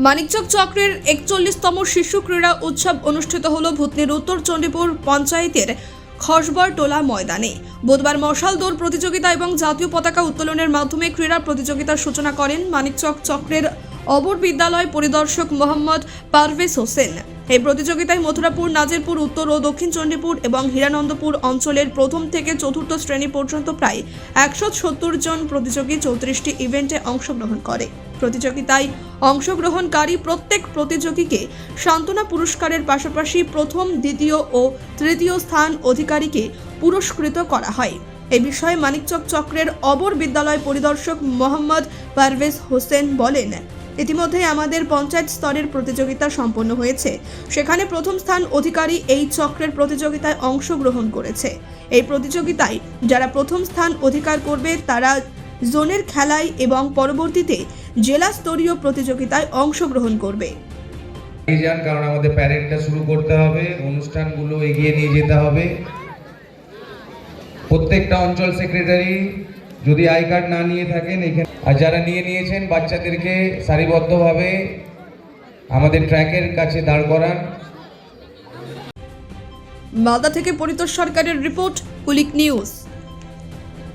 মানিকচক চক্রের 41তম শিশু ক্রীড়া উৎসব অনুষ্ঠিত হল ভূতনির উত্তর চণ্ডীপুর পঞ্চায়েতের খসবর টোলা ময়দানে। বুধবার মশাল দৌড় প্রতিযোগিতা এবং জাতীয় পতাকা উত্তোলনের মাধ্যমে ক্রীড়া প্রতিযোগিতার সূচনা করেন মানিকচক চক্রের অবর বিদ্যালয় পরিদর্শক মোহাম্মদ পারভেজ হোসেন। এই প্রতিযোগিতায় মথুরাপুর, নাজিরপুর উত্তর ও দক্ষিণ চণ্ডীপুর এবং হীরানন্দপুর অঞ্চলের প্রথম থেকে চতুর্থ শ্রেণী পর্যন্ত প্রায় 170 জন প্রতিযোগী 34টি ইভেন্টে অংশগ্রহণ করে। প্রতিযোগিতায় অংশগ্রহণকারী প্রত্যেক প্রতিযোগীকে সান্ত্বনা পুরস্কারের পাশাপাশি প্রথম, দ্বিতীয় ও তৃতীয় স্থান অধিকারীকে পুরস্কৃত করা হয়। এই বিষয়ে মানিকচক চক্রের অবর বিদ্যালয় পরিদর্শক মোহাম্মদ পারভেজ হোসেন বলেন, ইতিমধ্যে আমাদের পঞ্চায়েত স্তরের প্রতিযোগিতা সম্পন্ন হয়েছে। সেখানে প্রথম স্থান অধিকারী এই চক্রের প্রতিযোগিতায় অংশগ্রহণ করেছে। এই প্রতিযোগিতায় যারা প্রথম স্থান অধিকার করবে তারা জোনের খেলায় এবং পরবর্তীতে জেলা স্তরীয় প্রতিযোগিতায় অংশগ্রহণ করবে। কারণ আমাদের প্যারেডটা শুরু করতে হবে, অনুষ্ঠানগুলো এগিয়ে নিয়ে যেতে হবে। প্রত্যেকটা অঞ্চল সেক্রেটারি যদি আই কার্ড না নিয়ে থাকেন এখানে, আর যারা নিয়েছেন বাচ্চাদেরকে সারিবদ্ধভাবে আমাদের ট্র্যাকের কাছে দাঁড় করান। মালদা থেকে পরিতোষ সরকারের রিপোর্ট, কুলিক নিউজ।